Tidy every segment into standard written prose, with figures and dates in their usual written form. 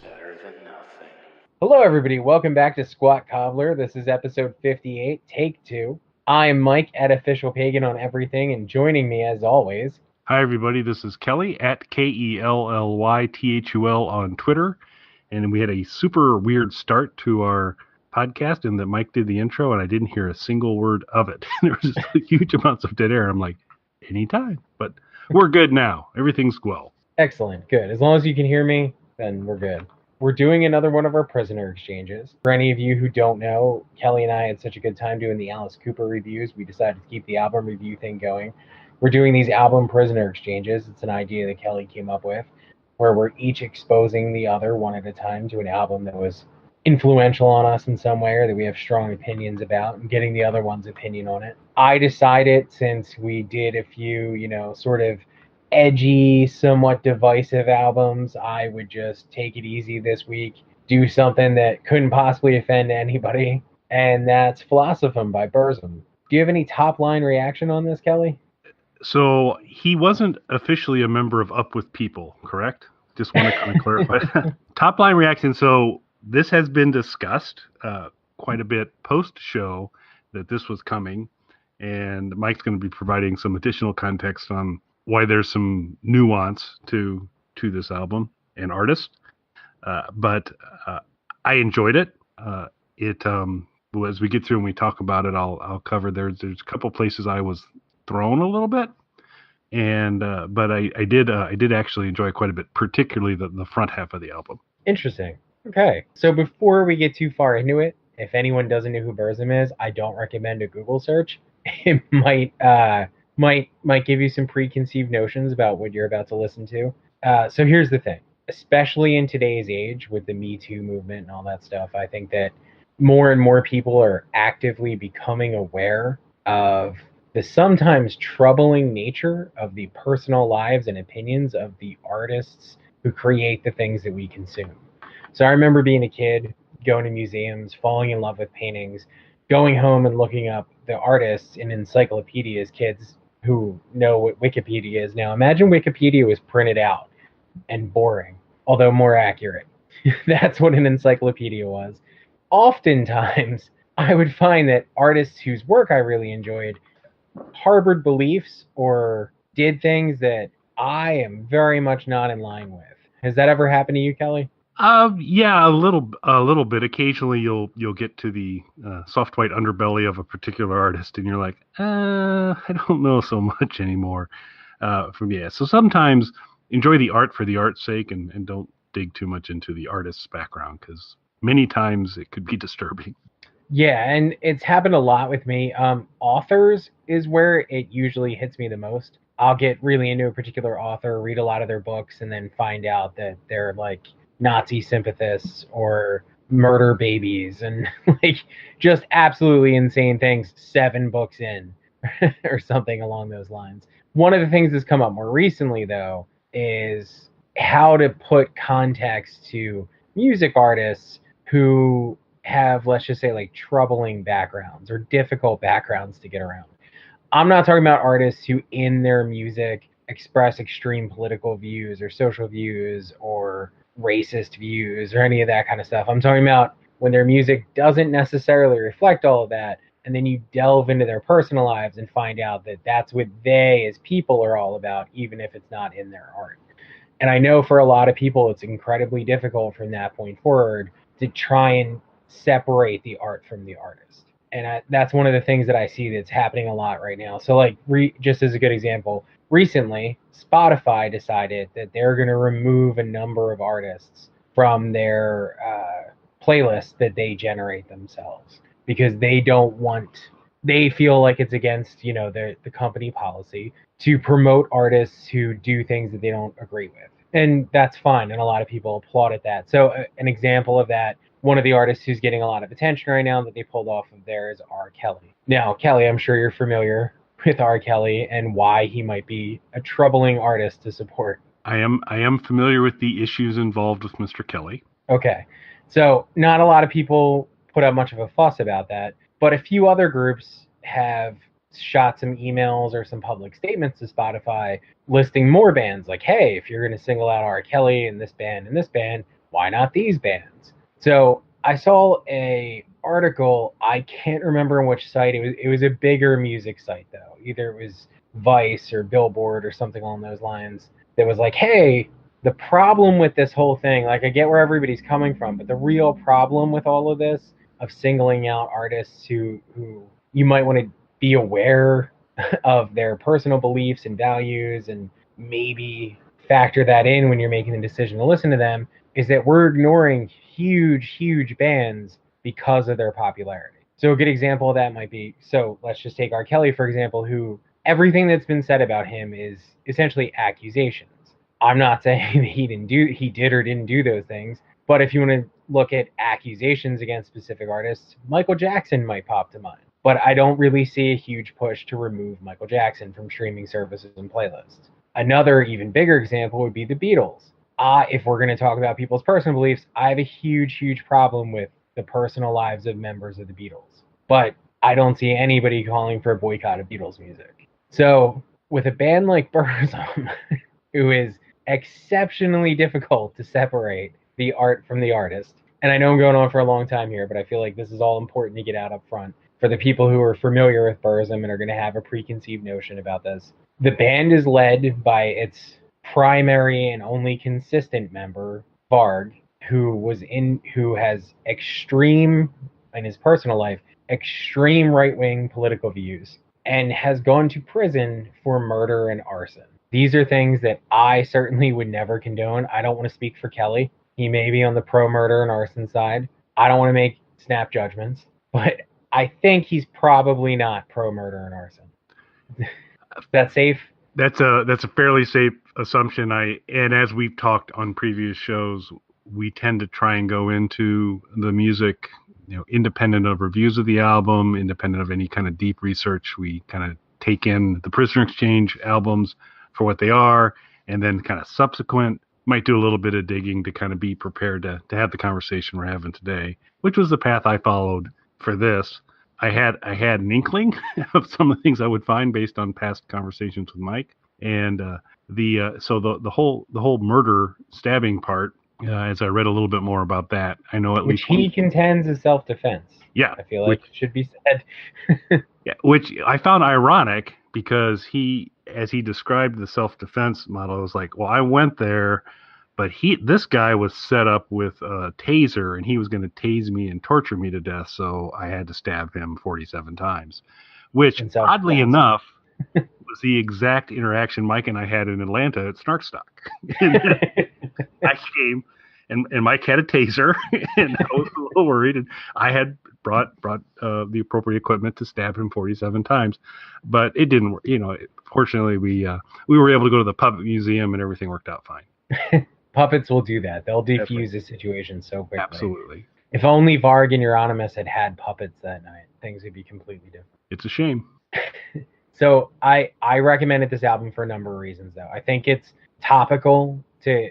better than nothing. Hello, everybody. Welcome back to Squat Cobbler. This is episode 58, take two. I am Mike at Official Pagan on everything, and joining me, as always, Hi, everybody. This is Kelly at KELLYTHUL on Twitter. And we had a super weird start to our podcast in that Mike did the intro and I didn't hear a single word of it. There was just huge amounts of dead air. I'm like, anytime. But we're good now. Everything's well. excellent, good. As long as you can hear me, then we're good. We're doing another one of our prisoner exchanges. For any of you who don't know, Kelly and I had such a good time doing the Alice Cooper reviews, we decided to keep the album review thing going. We're doing these album prisoner exchanges. It's an idea that Kelly came up with, where we're each exposing the other one at a time to an album that was influential on us in some way or that we have strong opinions about, and getting the other one's opinion on it. I decided, since we did a few, sort of edgy, somewhat divisive albums, I would just take it easy this week, do something that couldn't possibly offend anybody, and that's Filosofem by Burzum. Do you have any top line reaction on this, Kelly? So he wasn't officially a member of Up With People, correct? Just want to kind of clarify that. Top line reaction. So this has been discussed quite a bit post show that this was coming, and Mike's going to be providing some additional context on why there's some nuance to this album and artist. But I enjoyed it. As we get through and we talk about it, I'll cover there's a couple places I was thrown a little bit, and but I did actually enjoy quite a bit, particularly the front half of the album. Interesting. Okay. So before we get too far into it, if anyone doesn't know who Burzum is, I don't recommend a Google search. It might give you some preconceived notions about what you're about to listen to. So here's the thing. Especially in today's age with the Me Too movement and all that stuff, I think that more and more people are actively becoming aware of the sometimes troubling nature of the personal lives and opinions of the artists who create the things that we consume. So I remember being a kid, going to museums, falling in love with paintings, going home and looking up the artists in encyclopedias. Kids who know what Wikipedia is now, imagine Wikipedia was printed out and boring, although more accurate. That's what an encyclopedia was. Oftentimes, I would find that artists whose work I really enjoyed harbored beliefs or did things that I am very much not in line with. Has that ever happened to you, Kelly? Yeah, a little bit. Occasionally, you'll get to the soft white underbelly of a particular artist, and you're like, I don't know so much anymore. So sometimes enjoy the art for the art's sake, and don't dig too much into the artist's background, because many times it could be disturbing. Yeah, and it's happened a lot with me. Authors is where it usually hits me the most. I'll get really into a particular author, read a lot of their books, and then find out that they're like Nazi sympathists or murder babies and like just absolutely insane things 7 books in or something along those lines. One of the things that's come up more recently, though, is how to put context to music artists who have, let's just say, like troubling backgrounds or difficult backgrounds to get around. I'm not talking about artists who, in their music, express extreme political views or social views or racist views or any of that kind of stuff. I'm talking about when their music doesn't necessarily reflect all of that, and then you delve into their personal lives and find out that that's what they as people are all about, even if it's not in their art. And I know for a lot of people, it's incredibly difficult from that point forward to try and separate the art from the artist. And that's one of the things that I see that's happening a lot right now. So, like, just as a good example, recently, Spotify decided that they're going to remove a number of artists from their playlist that they generate themselves because they feel like it's against, the company policy to promote artists who do things that they don't agree with. And that's fine. And a lot of people applauded that. So, an example of that, one of the artists who's getting a lot of attention right now that they pulled off of there is R. Kelly. Now, Kelly, I'm sure you're familiar with R. Kelly and why he might be a troubling artist to support. I am familiar with the issues involved with Mr. Kelly. Okay. So, not a lot of people put up much of a fuss about that, but a few other groups have shot some emails or some public statements to Spotify listing more bands like, hey, if you're going to single out R. Kelly and this band, why not these bands? So I saw a article. I can't remember on which site. It was a bigger music site though. Either it was Vice or Billboard or something along those lines. That was like, hey, the problem with this whole thing, like I get where everybody's coming from, but the real problem with all of this of singling out artists who you might want to be aware of their personal beliefs and values and maybe factor that in when you're making the decision to listen to them is that we're ignoring huge bands because of their popularity. So a good example of that might be, so let's just take R. Kelly, for example, who everything that's been said about him is essentially accusations. I'm not saying that he did or didn't do those things, but if you want to look at accusations against specific artists, Michael Jackson might pop to mind. But I don't really see a huge push to remove Michael Jackson from streaming services and playlists. Another even bigger example would be the Beatles. If we're going to talk about people's personal beliefs, I have a huge problem with the personal lives of members of the Beatles. But I don't see anybody calling for a boycott of Beatles music. So with a band like Burzum, who is exceptionally difficult to separate the art from the artist, and I know I'm going on for a long time here, but I feel like this is all important to get out up front for the people who are familiar with Burzum and are going to have a preconceived notion about this. The band is led by its primary and only consistent member, Varg, who has extreme, in his personal life, extreme right-wing political views and has gone to prison for murder and arson. These are things that I certainly would never condone. I don't want to speak for Kelly. He may be on the pro-murder and arson side. I don't want to make snap judgments, but I think he's probably not pro-murder and arson. Is that safe? That's a fairly safe assumption. And as we've talked on previous shows, we tend to try and go into the music, independent of reviews of the album, independent of any kind of deep research. We kind of take in the Prisoner Exchange albums for what they are, and then kind of subsequent might do a little bit of digging to kind of be prepared to have the conversation we're having today, which was the path I followed for this. I had an inkling of some of the things I would find based on past conversations with Mike, and the whole murder stabbing part. As I read a little bit more about that, I know at least he contends is self-defense. Yeah, I feel like it should be said. Yeah, which I found ironic because as he described the self-defense model, I was like, well, I went there, but this guy was set up with a taser and he was going to tase me and torture me to death, so I had to stab him 47 times, which oddly enough was the exact interaction Mike and I had in Atlanta at Snarkstock. I came and Mike had a taser and I was a little worried, and I had brought the appropriate equipment to stab him 47 times, but it didn't work. Fortunately we were able to go to the puppet museum and everything worked out fine. Puppets will do that. They'll defuse a situation so quickly. Absolutely. If only Varg and Euronymous had puppets that night, things would be completely different. It's a shame. So I recommended this album for a number of reasons, though. I think it's topical to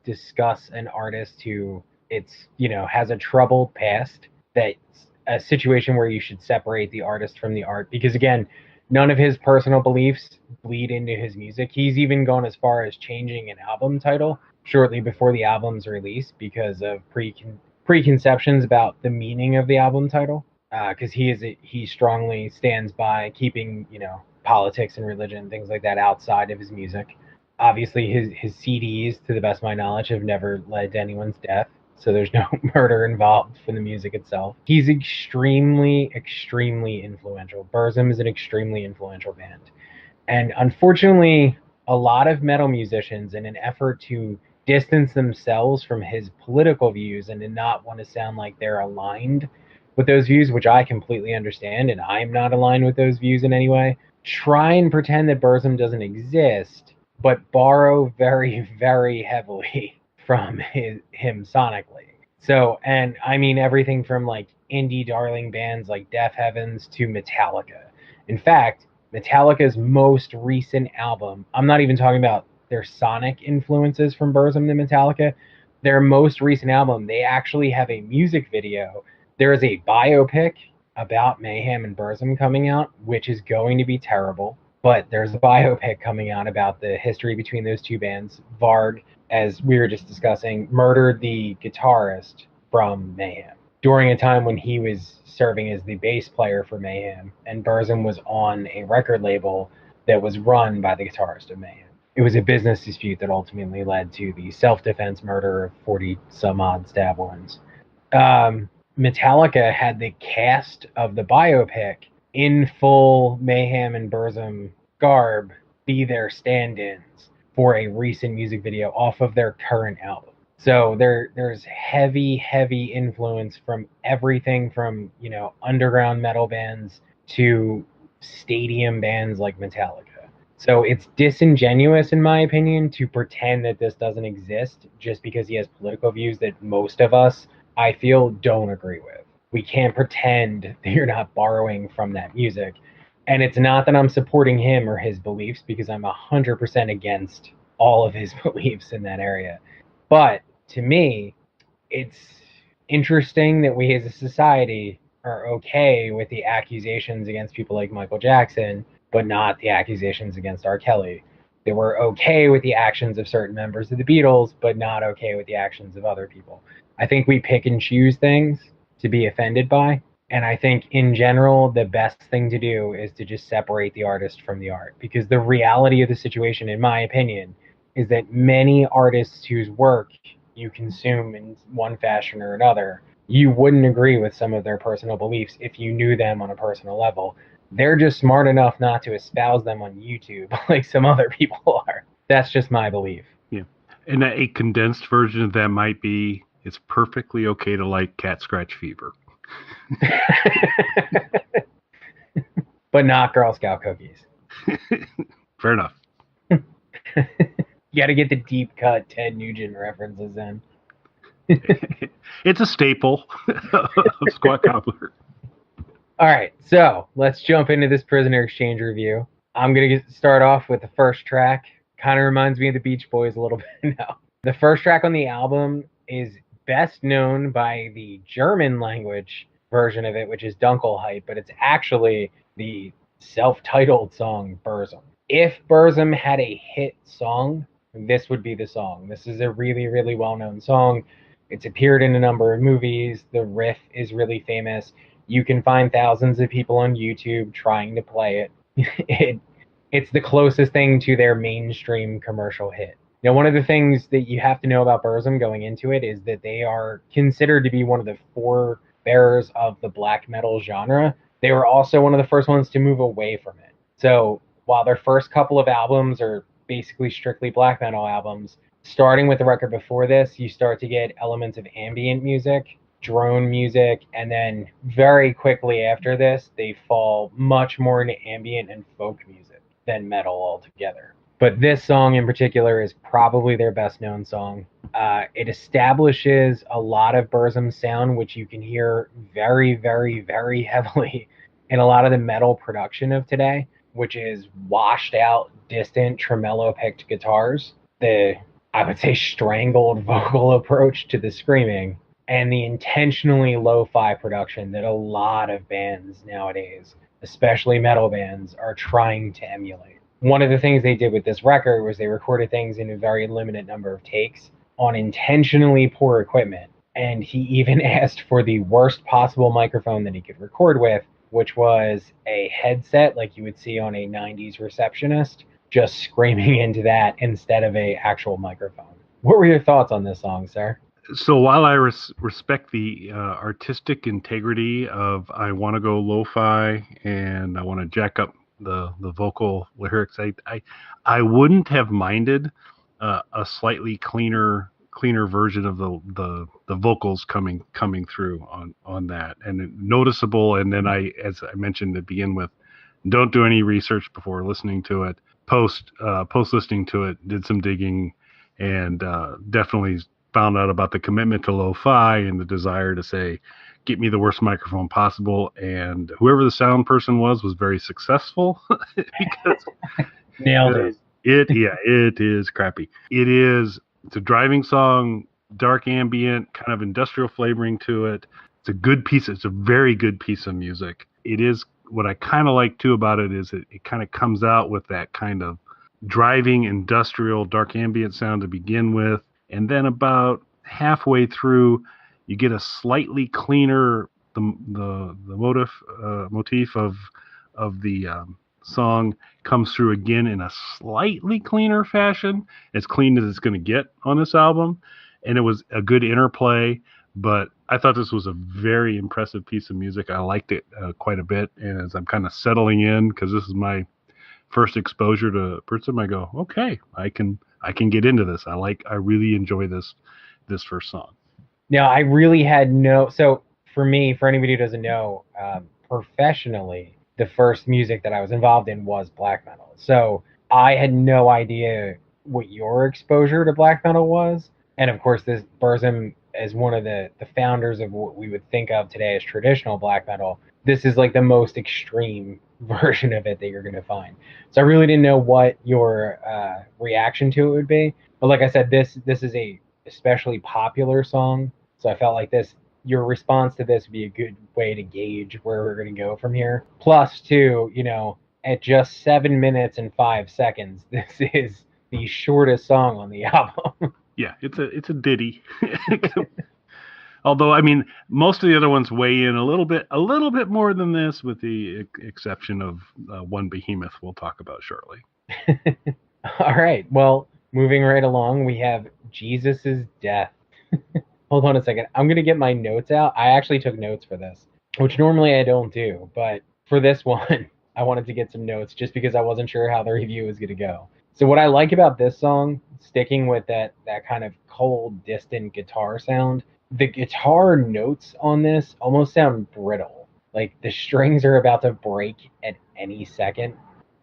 discuss an artist who has a troubled past. That's a situation where you should separate the artist from the art, because again, none of his personal beliefs bleed into his music. He's even gone as far as changing an album title shortly before the album's release because of preconceptions about the meaning of the album title. Because he strongly stands by keeping politics and religion and things like that outside of his music. Obviously, his CDs, to the best of my knowledge, have never led to anyone's death, so there's no murder involved from the music itself. He's extremely influential. Burzum is an extremely influential band, and unfortunately, a lot of metal musicians, in an effort to distance themselves from his political views and to not want to sound like they're aligned with those views, which I completely understand, and I'm not aligned with those views in any way, try and pretend that Burzum doesn't exist, but borrow very, very heavily from him sonically. So, and I mean everything from like indie darling bands like Deaf Heavens to Metallica. In fact, Metallica's most recent album, I'm not even talking about their sonic influences from Burzum to Metallica, their most recent album, they actually have a music video. There is a biopic about Mayhem and Burzum coming out, which is going to be terrible. But there's a biopic coming out about the history between those two bands. Varg as we were just discussing, murdered the guitarist from Mayhem during a time when he was serving as the bass player for Mayhem, and Burzum was on a record label that was run by the guitarist of Mayhem. It was a business dispute that ultimately led to the self-defense murder of 40 some odd stab wounds. Metallica had the cast of the biopic in full Mayhem and Burzum garb be their stand-ins for a recent music video off of their current album. So there's heavy influence from everything from, underground metal bands to stadium bands like Metallica. So it's disingenuous, in my opinion, to pretend that this doesn't exist just because he has political views that most of us, I feel, don't agree with. We can't pretend that you're not borrowing from that music. And it's not that I'm supporting him or his beliefs, because I'm 100% against all of his beliefs in that area. But to me, it's interesting that we as a society are okay with the accusations against people like Michael Jackson, but not the accusations against R. Kelly. They were okay with the actions of certain members of the Beatles, but not okay with the actions of other people. I think we pick and choose things to be offended by. And I think in general, the best thing to do is to just separate the artist from the art. Because the reality of the situation, in my opinion, is that many artists whose work you consume in one fashion or another, you wouldn't agree with some of their personal beliefs if you knew them on a personal level. They're just smart enough not to espouse them on YouTube like some other people are. That's just my belief. Yeah. And a condensed version of that might be, it's perfectly okay to like Cat Scratch Fever. But not Girl Scout cookies. Fair enough. You got to get the deep cut Ted Nugent references in. It's a staple of Squat Cobbler. All right, so let's jump into this Prisoner Exchange review. I'm going to start off with the first track. Kind of reminds me of the Beach Boys a little bit now. The first track on the album is best known by the German language version of it, which is Dunkelheit, but it's actually the self-titled song Burzum. If Burzum had a hit song, this would be the song. This is a really well-known song. It's appeared in a number of movies. The riff is really famous. You can find thousands of people on YouTube trying to play it. It's the closest thing to their mainstream commercial hit. Now, one of the things that you have to know about Burzum going into it is that they are considered to be one of the forebearers of the black metal genre. They were also one of the first ones to move away from it. So while their first couple of albums are basically strictly black metal albums, starting with the record before this, you start to get elements of ambient music, drone music, and then very quickly after this, they fall much more into ambient and folk music than metal altogether. But this song in particular is probably their best known song. It establishes a lot of Burzum's sound, which you can hear very heavily in a lot of the metal production of today, which is washed out, distant, tremolo picked guitars. I would say, strangled vocal approach to the screaming, and the intentionally lo-fi production that a lot of bands nowadays, especially metal bands, are trying to emulate. One of the things they did with this record was they recorded things in a very limited number of takes on intentionally poor equipment. And he even asked for the worst possible microphone that he could record with, which was a headset like you would see on a 90s receptionist, just screaming into that instead of a actual microphone. What were your thoughts on this song, sir? So while I respect the artistic integrity of I want to go lo-fi and I want to jack up the vocal lyrics, I wouldn't have minded a slightly cleaner version of the vocals coming through on that, and noticeable. And then as I mentioned to begin with, don't do any research before listening to it. Post listening to it, did some digging, and definitely found out about the commitment to lo-fi and the desire to say, get me the worst microphone possible. And whoever the sound person was very successful because nailed it. It is crappy. It's a driving song, dark ambient, kind of industrial flavoring to it. It's a very good piece of music. It is, what I kind of like too about it is it kind of comes out with that kind of driving industrial dark ambient sound to begin with, and then about halfway through, you get a slightly cleaner the motif of the song comes through again in a slightly cleaner fashion, as clean as it's going to get on this album, and it was a good interplay. But I thought this was a very impressive piece of music. I liked it quite a bit, and as I'm kind of settling in, because this is my first exposure to Burzum, I go, okay, I can get into this. I really enjoy this first song. Now, I really had no. So, for me, for anybody who doesn't know, professionally, the first music that I was involved in was black metal. So, I had no idea what your exposure to black metal was. And of course, this Burzum is one of the founders of what we would think of today as traditional black metal. This is like the most extreme version of it that you're going to find. So, I really didn't know what your reaction to it would be. But like I said, this is a especially popular song. So I felt like your response to this would be a good way to gauge where we're going to go from here. Plus, too, at just 7 minutes and 5 seconds, this is the shortest song on the album. Yeah, it's a ditty. Although, I mean, most of the other ones weigh in a little bit more than this, with the exception of one behemoth we'll talk about shortly. All right. Well, moving right along, we have Jesus's death. Hold on a second. I'm going to get my notes out. I actually took notes for this, which normally I don't do. But for this one, I wanted to get some notes just because I wasn't sure how the review was going to go. So what I like about this song, sticking with that kind of cold, distant guitar sound, the guitar notes on this almost sound brittle. Like the strings are about to break at any second.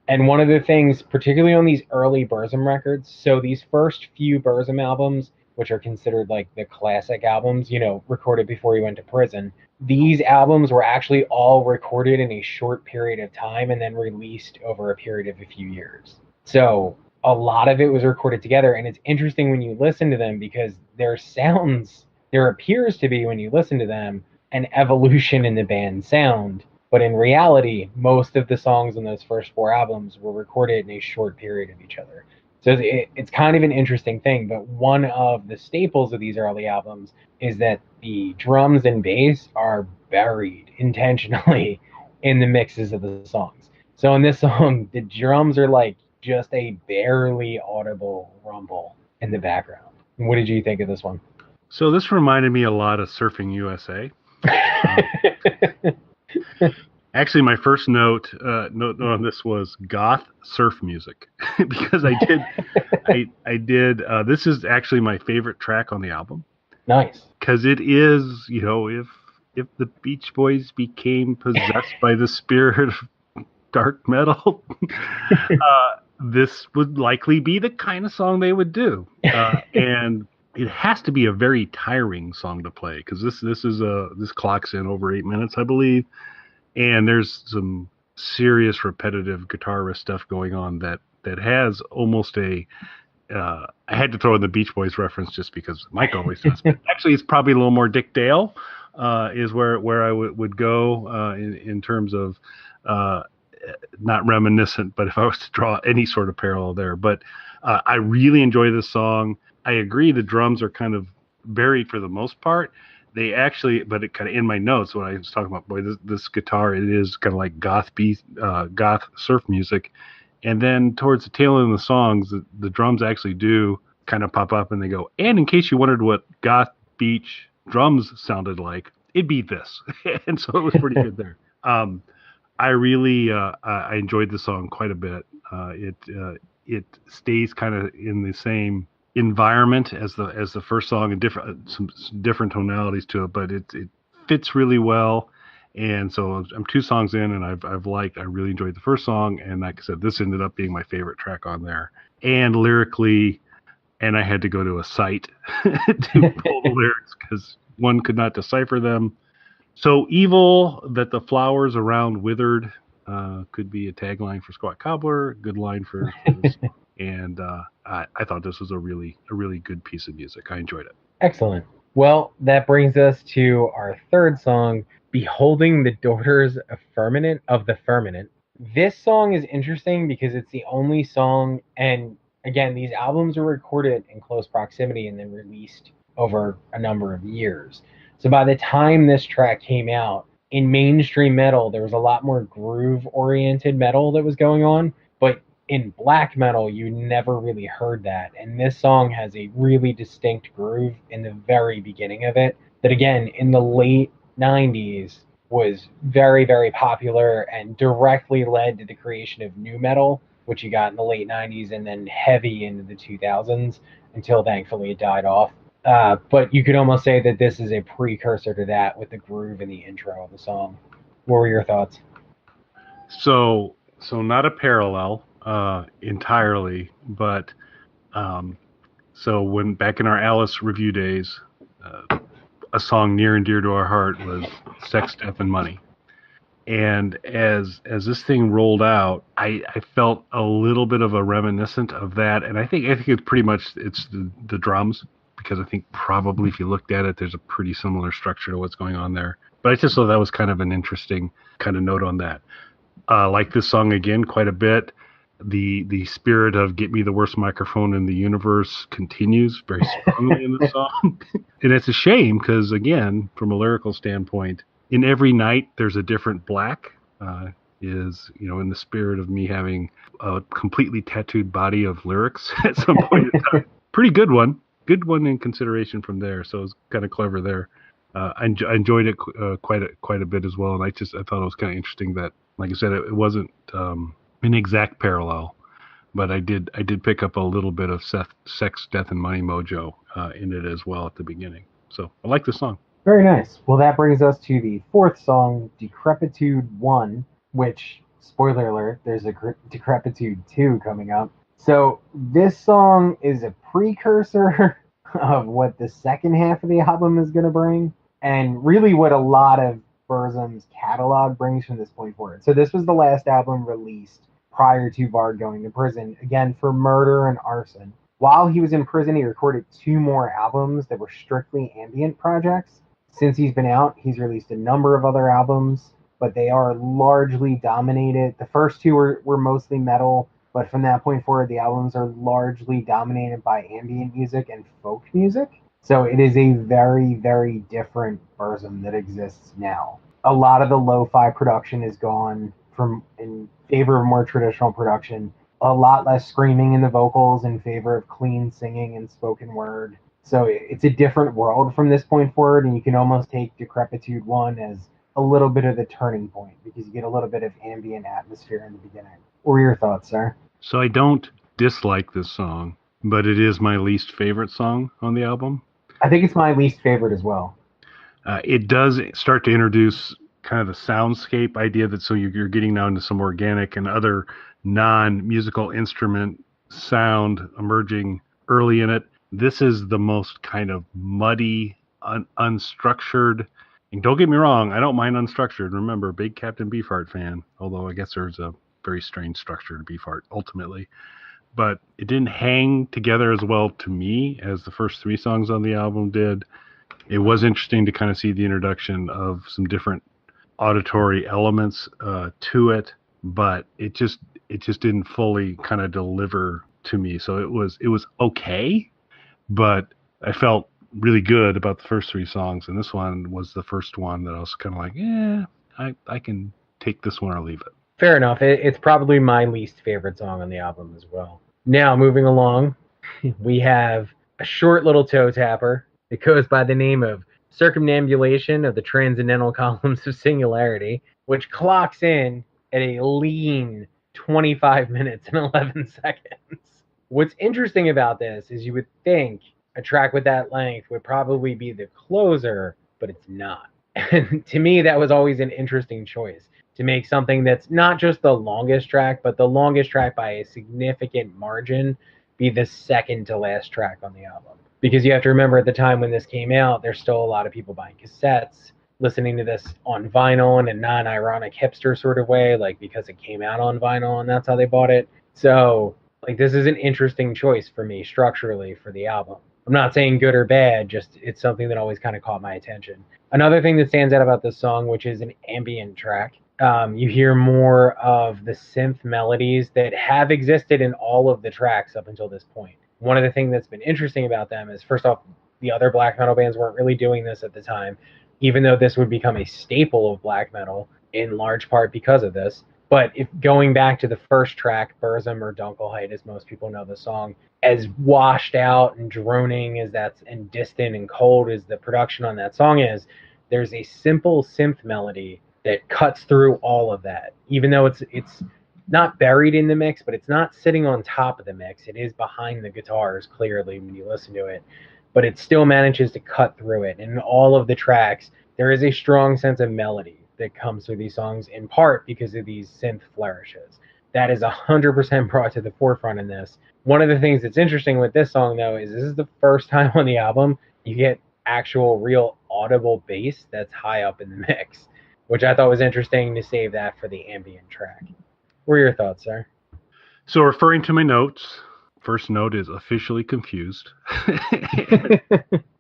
And one of the things, particularly on these early Burzum records, so these first few Burzum albums, which are considered like the classic albums, recorded before he went to prison, these albums were actually all recorded in a short period of time and then released over a period of a few years. So a lot of it was recorded together. And it's interesting when you listen to them because there appears to be, when you listen to them, an evolution in the band's sound. But in reality, most of the songs on those first four albums were recorded in a short period of each other. So it's kind of an interesting thing. But one of the staples of these early albums is that the drums and bass are buried intentionally in the mixes of the songs. So in this song, the drums are like just a barely audible rumble in the background. What did you think of this one? So this reminded me a lot of Surfing USA. Actually, my first note on this was goth surf music because I did. This is actually my favorite track on the album. Nice, because it is, if the Beach Boys became possessed by the spirit of dark metal, this would likely be the kind of song they would do, and it has to be a very tiring song to play because this clocks in over 8 minutes, I believe. And there's some serious repetitive guitar riff stuff going on that has almost a. I had to throw in the Beach Boys reference just because Mike always does. But actually, it's probably a little more Dick Dale is where I would go in terms of not reminiscent, but if I was to draw any sort of parallel there. But I really enjoy this song. I agree the drums are kind of varied for the most part. They actually, but it kind of in my notes when I was talking about, boy, this guitar, it is kind of like goth surf music. And then towards the tail end of the songs, the drums actually do kind of pop up and they go, and in case you wondered what goth beach drums sounded like, it'd be this. And so it was pretty good there. I really, I enjoyed the song quite a bit. It stays kind of in the same environment as the first song, and some different tonalities to it, but it fits really well. And so I'm 2 songs in, and I really enjoyed the first song, and like I said, this ended up being my favorite track on there. And lyrically, and I had to go to a site to pull the lyrics because one could not decipher them. So evil that the flowers around withered could be a tagline for Squat Cobbler. Good line for this. And I thought this was a really good piece of music. I enjoyed it. Excellent. Well, that brings us to our third song, Beholding the Daughters of the Firmament. This song is interesting because it's the only song, and again, these albums were recorded in close proximity and then released over a number of years. So by the time this track came out, in mainstream metal, there was a lot more groove oriented metal that was going on, but in black metal, you never really heard that. And this song has a really distinct groove in the very beginning of it that, again, in the late 90s was very, very popular and directly led to the creation of nu metal, which you got in the late 90s and then heavy into the 2000s until thankfully it died off. But you could almost say that this is a precursor to that with the groove in the intro of the song. What were your thoughts? So not a parallel entirely, but so when back in our Alice review days, a song near and dear to our heart was "Sex, Death, and Money." And as this thing rolled out, I felt a little bit of a reminiscent of that, and I think it's pretty much it's the drums, because I think probably if you looked at it, there's a pretty similar structure to what's going on there. But I just thought that was kind of an interesting kind of note on that. Like this song again quite a bit. The spirit of "Get Me the Worst Microphone in the Universe" continues very strongly in the song, and it's a shame because again, from a lyrical standpoint, in every night there's a different black. Is in the spirit of me having a completely tattooed body of lyrics at some point in time. Pretty good one in consideration from there. So it was kind of clever there. I enjoyed it quite a bit as well, and I thought it was kind of interesting that, like I said, it wasn't an exact parallel, but I did pick up a little bit of sex, death, and money mojo in it as well at the beginning. So I like the song. Very nice. Well, that brings us to the fourth song, Decrepitude 1, which, spoiler alert, there's a Decrepitude 2 coming up. So this song is a precursor of what the second half of the album is going to bring, and really what a lot of Burzum's catalog brings from this point forward. So this was the last album released prior to Bard going to prison, again for murder and arson. While he was in prison, he recorded 2 more albums that were strictly ambient projects. Since he's been out, he's released a number of other albums, but they are largely dominated. The first 2 were mostly metal, but from that point forward, the albums are largely dominated by ambient music and folk music. So it is a very, very different Burzum that exists now. A lot of the lo-fi production is gone from in favor of more traditional production. A lot less screaming in the vocals in favor of clean singing and spoken word. So it's a different world from this point forward, and you can almost take Decrepitude 1 as a little bit of the turning point because you get a little bit of ambient atmosphere in the beginning. What were your thoughts, sir? So I don't dislike this song, but it is my least favorite song on the album. I think it's my least favorite as well. It does start to introduce kind of the soundscape idea that so you're getting now into some organic and other non-musical instrument sound emerging early in it. This is the most kind of muddy, unstructured. And don't get me wrong, I don't mind unstructured. Remember, big Captain Beefheart fan, although I guess there's a very strange structure to Beefheart ultimately. But it didn't hang together as well to me as the first 3 songs on the album did. It was interesting to kind of see the introduction of some different auditory elements to it, but it just didn't fully kind of deliver to me. So it was okay, but I felt really good about the first 3 songs, and this one was the first one that I was kind of like, I can take this one or leave it. Fair enough. It's probably my least favorite song on the album as well. Now, moving along, we have a short little toe tapper that goes by the name of Circumambulation of the Transcendental Columns of Singularity, which clocks in at a lean 25 minutes and 11 seconds. What's interesting about this is you would think a track with that length would probably be the closer, but it's not. And to me, that was always an interesting choice, to make something that's not just the longest track, but the longest track by a significant margin be the second to last track on the album. Because you have to remember, at the time when this came out, there's still a lot of people buying cassettes, listening to this on vinyl in a non-ironic hipster sort of way, like because it came out on vinyl and that's how they bought it. So, like, this is an interesting choice for me structurally for the album. I'm not saying good or bad, just it's something that always kind of caught my attention. Another thing that stands out about this song, which is an ambient track, You hear more of the synth melodies that have existed in all of the tracks up until this point. One of the things that's been interesting about them is, first off, the other black metal bands weren't really doing this at the time, even though this would become a staple of black metal in large part because of this. But if going back to the first track, Burzum or Dunkelheit, as most people know the song, as washed out and droning as that's and distant and cold as the production on that song is, there's a simple synth melody that cuts through all of that. Even though it's not buried in the mix, but it's not sitting on top of the mix. It is behind the guitars clearly when you listen to it, but it still manages to cut through it. And in all of the tracks, there is a strong sense of melody that comes through these songs, in part because of these synth flourishes. That is 100% brought to the forefront in this. One of the things that's interesting with this song, though, is this is the first time on the album you get actual, real audible bass that's high up in the mix, which I thought was interesting to save that for the ambient track. What are your thoughts, sir? So, referring to my notes, first note is officially confused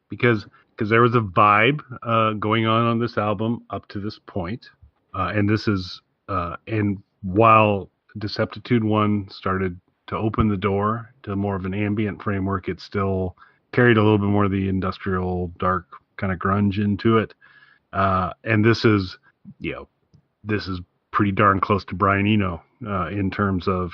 because there was a vibe going on this album up to this point, and this is and while Deceptitude 1 started to open the door to more of an ambient framework, it still carried a little bit more of the industrial, dark kind of grunge into it. And this is, this is pretty darn close to Brian Eno in terms of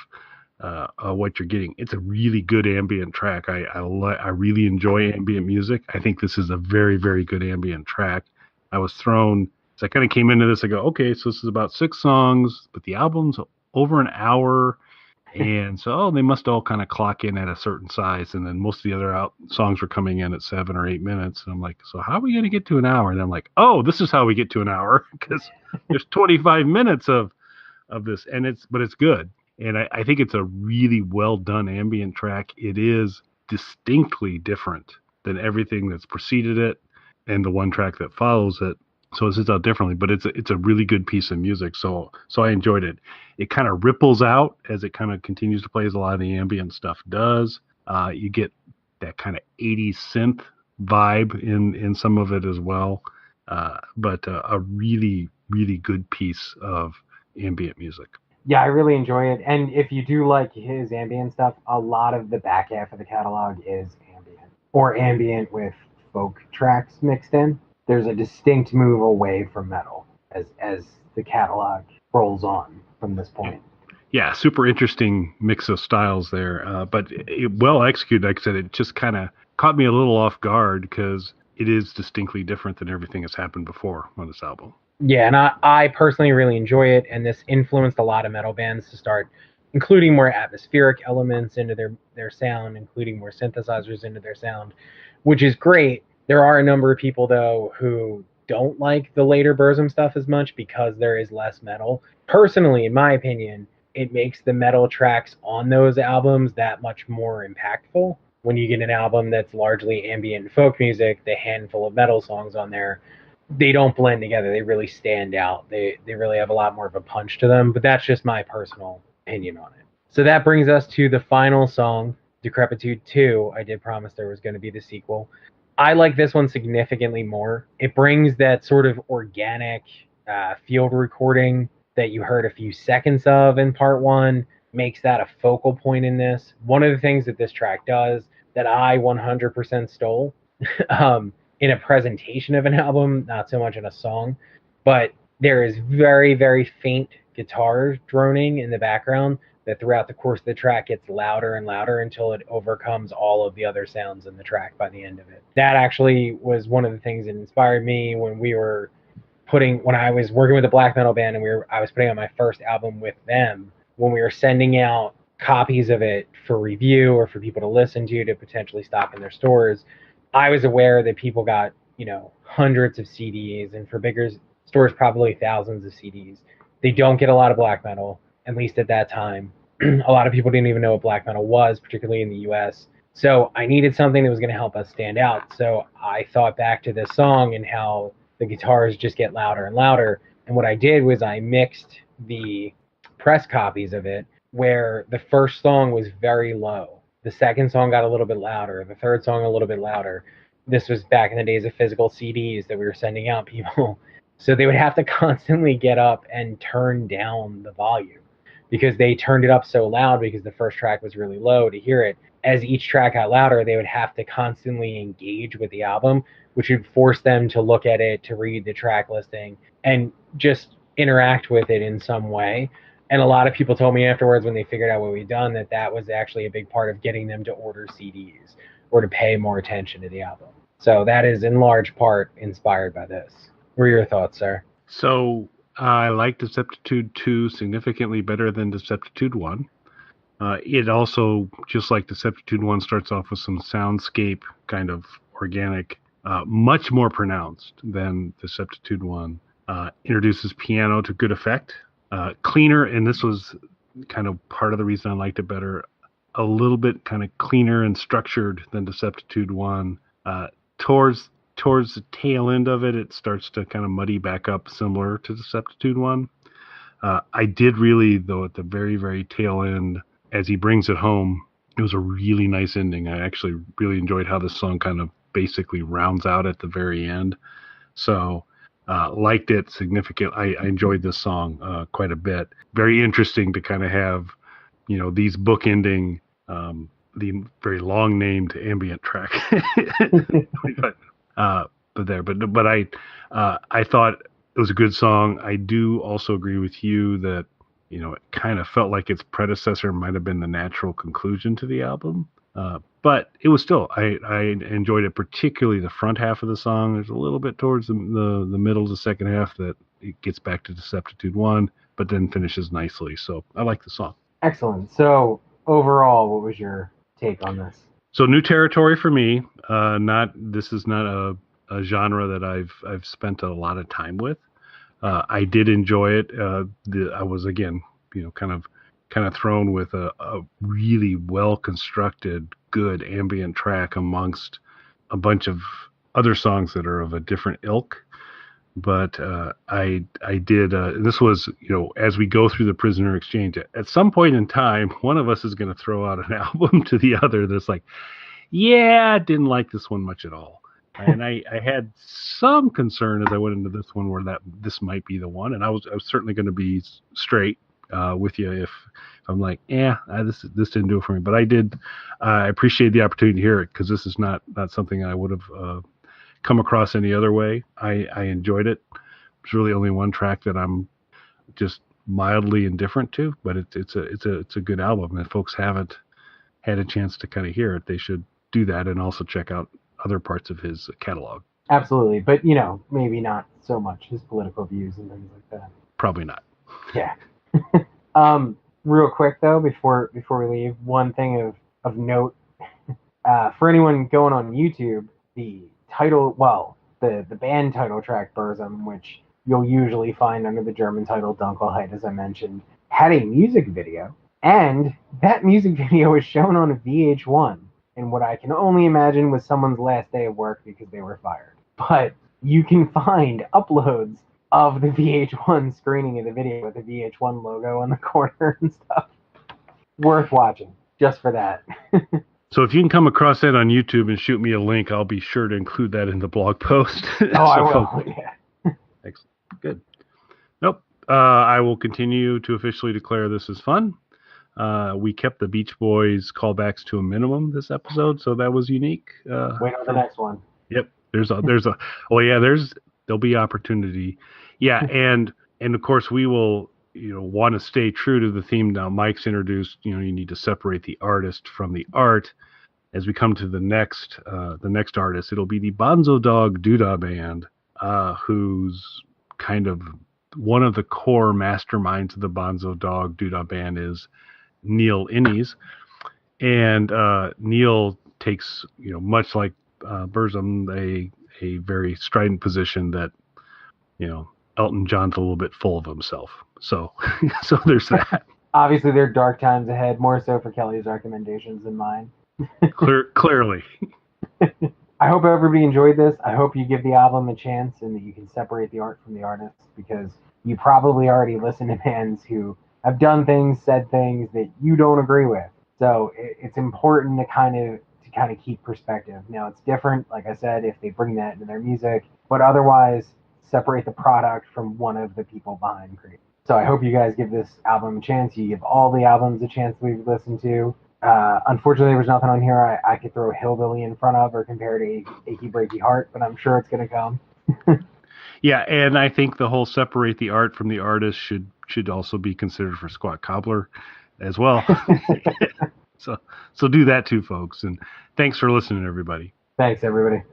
what you're getting. It's a really good ambient track. I really enjoy ambient music. I think this is a very, very good ambient track. I was thrown, so I kind of came into this, I go, okay, so this is about 6 songs, but the album's over an hour. And so they must all kind of clock in at a certain size. And then most of the other songs were coming in at 7 or 8 minutes. And I'm like, so how are we going to get to an hour? And I'm like, oh, this is how we get to an hour, because there's 25 minutes of this. And it's good. And I think it's a really well done ambient track. It is distinctly different than everything that's preceded it and the one track that follows it. So it sits out differently, but it's a really good piece of music. So I enjoyed it. It kind of ripples out as it kind of continues to play, as a lot of the ambient stuff does. You get that kind of 80s synth vibe in some of it as well. But a really, really good piece of ambient music. Yeah, I really enjoy it. And if you do like his ambient stuff, a lot of the back half of the catalog is ambient, or ambient with folk tracks mixed in. There's a distinct move away from metal as the catalog rolls on from this point. Yeah, super interesting mix of styles there, but well executed. Like I said, it just kind of caught me a little off guard because it is distinctly different than everything that's happened before on this album. Yeah, and I personally really enjoy it, and this influenced a lot of metal bands to start including more atmospheric elements into their sound, including more synthesizers into their sound, which is great. There are a number of people, though, who don't like the later Burzum stuff as much because there is less metal. Personally, in my opinion, it makes the metal tracks on those albums that much more impactful. When you get an album that's largely ambient and folk music, the handful of metal songs on there, they don't blend together. They really stand out. They really have a lot more of a punch to them, but that's just my personal opinion on it. So that brings us to the final song, Decrepitude 2. I did promise there was going to be the sequel. I like this one significantly more. It brings that sort of organic field recording that you heard a few seconds of in part 1, makes that a focal point in this. One of the things that this track does that I 100% stole in a presentation of an album, not so much in a song, but there is very, very faint guitar droning in the background that throughout the course of the track gets louder and louder until it overcomes all of the other sounds in the track by the end of it. That actually was one of the things that inspired me when I was working with a black metal band and I was putting out my first album with them, when we were sending out copies of it for review or for people to listen to potentially stock in their stores. I was aware that people got, hundreds of CDs, and for bigger stores, probably thousands of CDs. They don't get a lot of black metal, at least at that time. A lot of people didn't even know what black metal was, particularly in the US. So I needed something that was going to help us stand out. So I thought back to this song and how the guitars just get louder and louder. And what I did was I mixed the press copies of it, where the first song was very low. The second song got a little bit louder. The third song a little bit louder. This was back in the days of physical CDs that we were sending out people. So they would have to constantly get up and turn down the volume because they turned it up so loud because the first track was really low to hear it. As each track got louder, they would have to constantly engage with the album, which would force them to look at it, to read the track listing, and just interact with it in some way. And a lot of people told me afterwards when they figured out what we'd done that that was actually a big part of getting them to order CDs or to pay more attention to the album. So that is in large part inspired by this. What are your thoughts, sir? So I like Deceptitude 2 significantly better than Deceptitude 1. It also, just like Deceptitude 1, starts off with some soundscape kind of organic, much more pronounced than Deceptitude 1. Introduces piano to good effect. Cleaner, and this was kind of part of the reason I liked it better, a little bit kind of cleaner and structured than Deceptitude 1. Towards the tail end of it, it starts to kind of muddy back up, similar to Deceptitude 1. I did really, though, at the very, very tail end, as he brings it home, it was a really nice ending. I actually really enjoyed how this song kind of basically rounds out at the very end. So liked it significant. I enjoyed this song quite a bit. Very interesting to kind of have, these bookending, the very long named ambient track. but I thought it was a good song. I do also agree with you that it kind of felt like its predecessor might have been the natural conclusion to the album. But it was still, I enjoyed it, particularly the front half of the song. There's a little bit towards the middle of the second half that it gets back to Deceptitude 1, but then finishes nicely. So I like the song. Excellent. So overall, what was your take on this? So new territory for me. This is not a genre that I've spent a lot of time with. I did enjoy it. I was, again, kind of thrown with a really well constructed, good ambient track amongst a bunch of other songs that are of a different ilk. But I did. This was, as we go through the Prisoner Exchange, at some point in time, one of us is going to throw out an album to the other that's like, yeah, I didn't like this one much at all. And I had some concern as I went into this one where this might be the one, and I was certainly going to be straight with you if I'm like, this didn't do it for me. But I did. I appreciate the opportunity to hear it, because this is not something I would have come across any other way. I enjoyed it. There's really only one track that I'm just mildly indifferent to, but it's a good album. And if folks haven't had a chance to kind of hear it, they should do that, and also check out other parts of his catalog. Absolutely, but maybe not so much his political views and things like that. Probably not. Yeah. Real quick though, before we leave, one thing of note, for anyone going on YouTube, the band title track Burzum, which you'll usually find under the German title Dunkelheit, as I mentioned, had a music video, and that music video was shown on a VH1 in what I can only imagine was someone's last day of work because they were fired. But you can find uploads of the VH1 screening of the video with the VH1 logo in the corner and stuff. Worth watching, just for that. So if you can come across that on YouTube and shoot me a link, I'll be sure to include that in the blog post. I will. Yeah. Excellent. Good. Nope. I will continue to officially declare this is fun. We kept the Beach Boys callbacks to a minimum this episode, so that was unique. Wait on the next one. Yep. There'll be opportunity. Yeah, and of course we will, want to stay true to the theme. Now Mike's introduced, you need to separate the artist from the art. As we come to the next artist, it'll be the Bonzo Dog Doodah Band, who's kind of one of the core masterminds of the Bonzo Dog Doodah Band is Neil Innes, and Neil takes, much like Burzum, a very strident position that, Elton John's a little bit full of himself. So there's that. Obviously, there are dark times ahead, more so for Kelly's recommendations than mine. Clearly. I hope everybody enjoyed this. I hope you give the album a chance and that you can separate the art from the artist, because you probably already listen to bands who have done things, said things that you don't agree with. So it's important to kind of keep perspective. Now, it's different, like I said, if they bring that into their music, but otherwise, separate the product from one of the people behind creating. So I hope you guys give this album a chance. You give all the albums a chance we've listened to. Unfortunately, there was nothing on here I could throw Hillbilly in front of or compare to Achy Breaky Heart, but I'm sure it's going to come. Yeah, and I think the whole separate the art from the artist should also be considered for Squat Cobbler as well. So do that too, folks. And thanks for listening, everybody. Thanks, everybody.